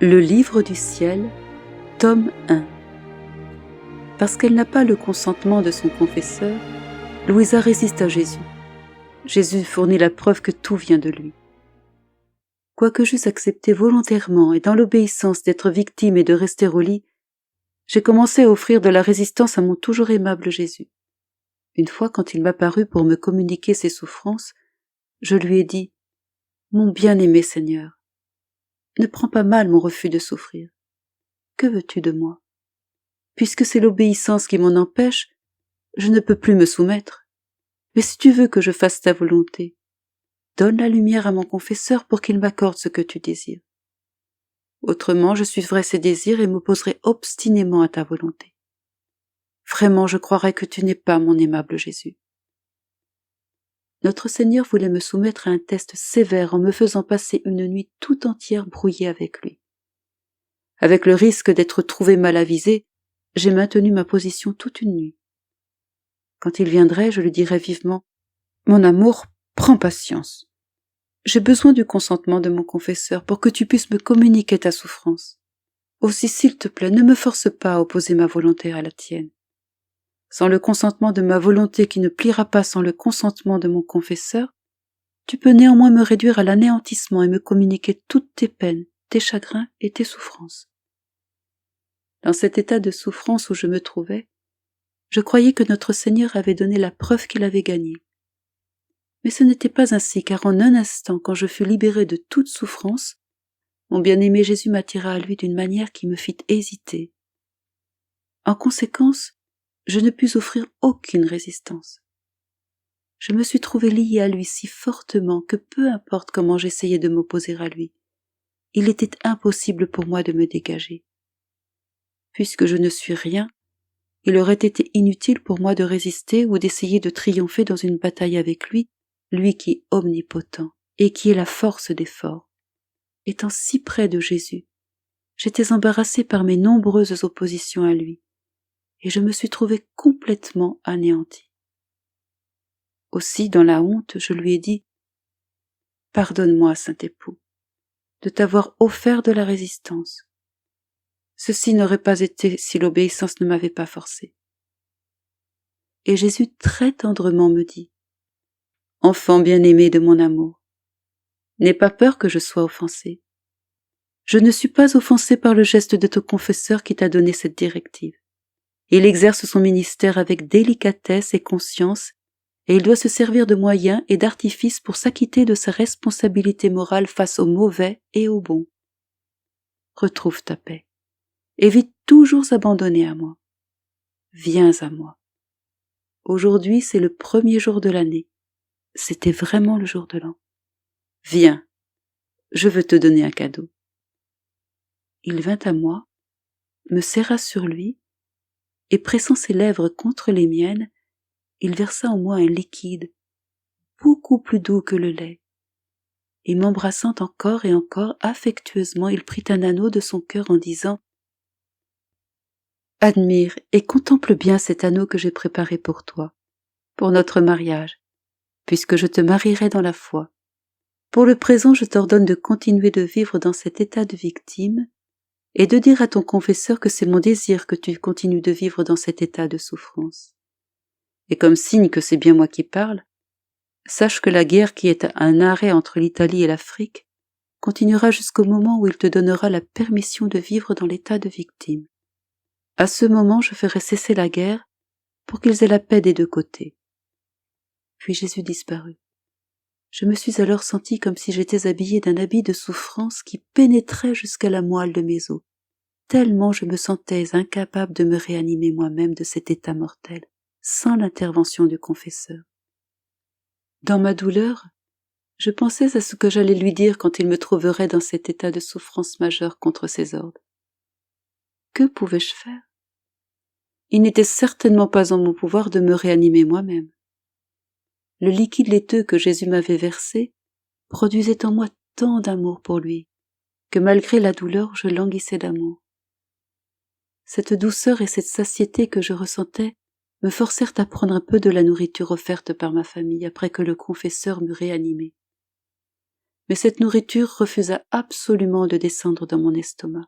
Le livre du ciel, tome 1. Parce qu'elle n'a pas le consentement de son confesseur, Louisa résiste à Jésus. Jésus fournit la preuve que tout vient de lui. Quoique j'eusse accepté volontairement et dans l'obéissance d'être victime et de rester au lit, j'ai commencé à offrir de la résistance à mon toujours aimable Jésus. Une fois, quand il m'apparut pour me communiquer ses souffrances, je lui ai dit « Mon bien-aimé Seigneur, ne prends pas mal mon refus de souffrir. Que veux-tu de moi? Puisque c'est l'obéissance qui m'en empêche, je ne peux plus me soumettre. Mais si tu veux que je fasse ta volonté, donne la lumière à mon confesseur pour qu'il m'accorde ce que tu désires. Autrement, je suivrai ses désirs et m'opposerai obstinément à ta volonté. Vraiment, je croirais que tu n'es pas mon aimable Jésus. » Notre Seigneur voulait me soumettre à un test sévère en me faisant passer une nuit tout entière brouillée avec lui. Avec le risque d'être trouvé mal avisé, j'ai maintenu ma position toute une nuit. Quand il viendrait, je lui dirais vivement « Mon amour, prends patience. J'ai besoin du consentement de mon confesseur pour que tu puisses me communiquer ta souffrance. Aussi, s'il te plaît, ne me force pas à opposer ma volonté à la tienne. Sans le consentement de ma volonté qui ne pliera pas sans le consentement de mon confesseur, tu peux néanmoins me réduire à l'anéantissement et me communiquer toutes tes peines, tes chagrins et tes souffrances. » Dans cet état de souffrance où je me trouvais, je croyais que notre Seigneur avait donné la preuve qu'il avait gagnée. Mais ce n'était pas ainsi, car en un instant, quand je fus libéré de toute souffrance, mon bien-aimé Jésus m'attira à lui d'une manière qui me fit hésiter. En conséquence, je ne pus offrir aucune résistance. Je me suis trouvé lié à lui si fortement que peu importe comment j'essayais de m'opposer à lui, il était impossible pour moi de me dégager. Puisque je ne suis rien, il aurait été inutile pour moi de résister ou d'essayer de triompher dans une bataille avec lui, lui qui est omnipotent et qui est la force des forts. Étant si près de Jésus, j'étais embarrassé par mes nombreuses oppositions à lui, et je me suis trouvé complètement anéanti. Aussi, dans la honte, je lui ai dit « Pardonne-moi, saint époux, de t'avoir offert de la résistance. Ceci n'aurait pas été si l'obéissance ne m'avait pas forcé. » Et Jésus très tendrement me dit « Enfant bien-aimé de mon amour, n'aie pas peur que je sois offensé. Je ne suis pas offensé par le geste de ton confesseur qui t'a donné cette directive. Il exerce son ministère avec délicatesse et conscience, et il doit se servir de moyens et d'artifices pour s'acquitter de sa responsabilité morale face aux mauvais et aux bons. Retrouve ta paix. Évite toujours abandonner à moi. Viens à moi. Aujourd'hui, c'est le premier jour de l'année. C'était vraiment le jour de l'an. Viens, je veux te donner un cadeau. » Il vint à moi, me serra sur lui, et pressant ses lèvres contre les miennes, il versa en moi un liquide, beaucoup plus doux que le lait, et m'embrassant encore et encore affectueusement, il prit un anneau de son cœur en disant « Admire et contemple bien cet anneau que j'ai préparé pour toi, pour notre mariage, puisque je te marierai dans la foi. Pour le présent, je t'ordonne de continuer de vivre dans cet état de victime et de dire à ton confesseur que c'est mon désir que tu continues de vivre dans cet état de souffrance. Et comme signe que c'est bien moi qui parle, sache que la guerre qui est un arrêt entre l'Italie et l'Afrique continuera jusqu'au moment où il te donnera la permission de vivre dans l'état de victime. À ce moment, je ferai cesser la guerre pour qu'ils aient la paix des deux côtés. » Puis Jésus disparut. Je me suis alors senti comme si j'étais habillé d'un habit de souffrance qui pénétrait jusqu'à la moelle de mes os, tellement je me sentais incapable de me réanimer moi-même de cet état mortel, sans l'intervention du confesseur. Dans ma douleur, je pensais à ce que j'allais lui dire quand il me trouverait dans cet état de souffrance majeure contre ses ordres. Que pouvais-je faire? Il n'était certainement pas en mon pouvoir de me réanimer moi-même. Le liquide laiteux que Jésus m'avait versé produisait en moi tant d'amour pour lui, que malgré la douleur, je languissais d'amour. Cette douceur et cette satiété que je ressentais me forcèrent à prendre un peu de la nourriture offerte par ma famille après que le confesseur m'eut réanimé. mais cette nourriture refusa absolument de descendre dans mon estomac.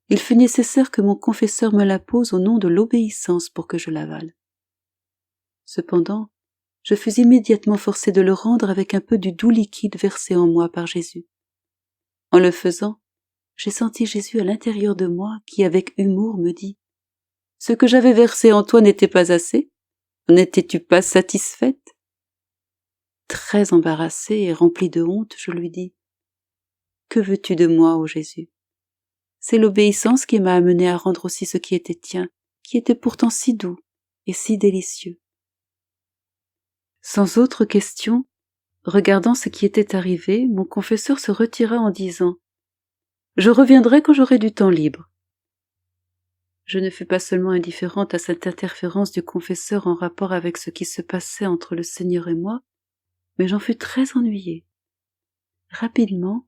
Il fut nécessaire que mon confesseur me l'impose au nom de l'obéissance pour que je l'avale. Cependant, je fus immédiatement forcé de le rendre avec un peu du doux liquide versé en moi par Jésus. En le faisant, j'ai senti Jésus à l'intérieur de moi qui, avec humour, me dit « Ce que j'avais versé en toi n'était pas assez? N'étais-tu pas satisfaite ?» Très embarrassée et remplie de honte, je lui dis « Que veux-tu de moi, ô Jésus? C'est l'obéissance qui m'a amené à rendre aussi ce qui était tien, qui était pourtant si doux et si délicieux. » Sans autre question, regardant ce qui était arrivé, mon confesseur se retira en disant « Je reviendrai quand j'aurai du temps libre. » Je ne fus pas seulement indifférente à cette interférence du confesseur en rapport avec ce qui se passait entre le Seigneur et moi, mais j'en fus très ennuyée. Rapidement,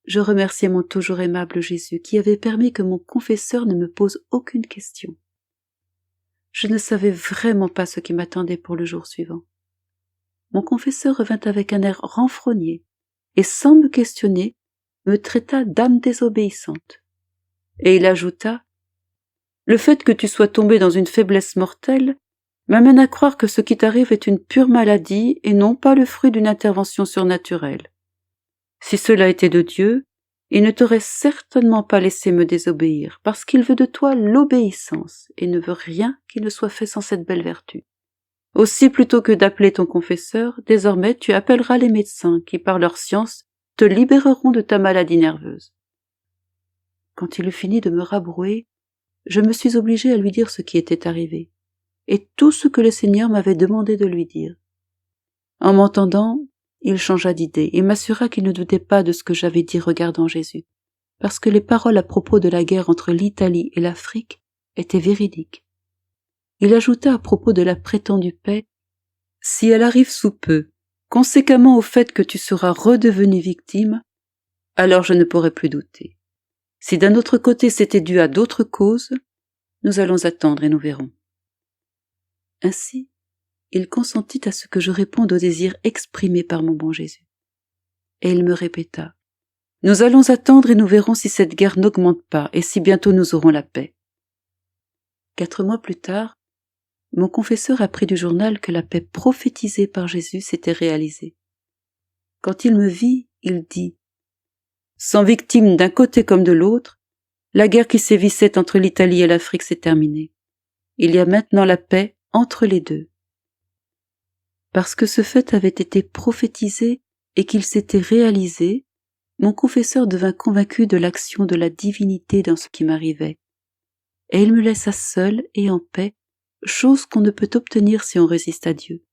je remerciai mon toujours aimable Jésus qui avait permis que mon confesseur ne me pose aucune question. Je ne savais vraiment pas ce qui m'attendait pour le jour suivant. Mon confesseur revint avec un air renfrogné et, sans me questionner, me traita d'âme désobéissante. Et il ajouta « Le fait que tu sois tombé dans une faiblesse mortelle m'amène à croire que ce qui t'arrive est une pure maladie et non pas le fruit d'une intervention surnaturelle. Si cela était de Dieu, il ne t'aurait certainement pas laissé me désobéir, parce qu'il veut de toi l'obéissance et ne veut rien qui ne soit fait sans cette belle vertu. Aussi, plutôt que d'appeler ton confesseur, désormais tu appelleras les médecins qui, par leur science, te libéreront de ta maladie nerveuse. » Quand il eut fini de me rabrouer, je me suis obligée à lui dire ce qui était arrivé, et tout ce que le Seigneur m'avait demandé de lui dire. En m'entendant, il changea d'idée et m'assura qu'il ne doutait pas de ce que j'avais dit regardant Jésus, parce que les paroles à propos de la guerre entre l'Italie et l'Afrique étaient véridiques. Il ajouta à propos de la prétendue paix « Si elle arrive sous peu, conséquemment au fait que tu seras redevenu victime, alors je ne pourrai plus douter. Si d'un autre côté c'était dû à d'autres causes, nous allons attendre et nous verrons. » Ainsi, il consentit à ce que je réponde au désir exprimé par mon bon Jésus. Et il me répéta « Nous allons attendre et nous verrons si cette guerre n'augmente pas et si bientôt nous aurons la paix. » 4 mois plus tard, mon confesseur apprit du journal que la paix prophétisée par Jésus s'était réalisée. Quand il me vit, il dit « Sans victime d'un côté comme de l'autre, la guerre qui sévissait entre l'Italie et l'Afrique s'est terminée. Il y a maintenant la paix entre les deux. » Parce que ce fait avait été prophétisé et qu'il s'était réalisé, mon confesseur devint convaincu de l'action de la divinité dans ce qui m'arrivait. Et il me laissa seule et en paix, chose qu'on ne peut obtenir si on résiste à Dieu.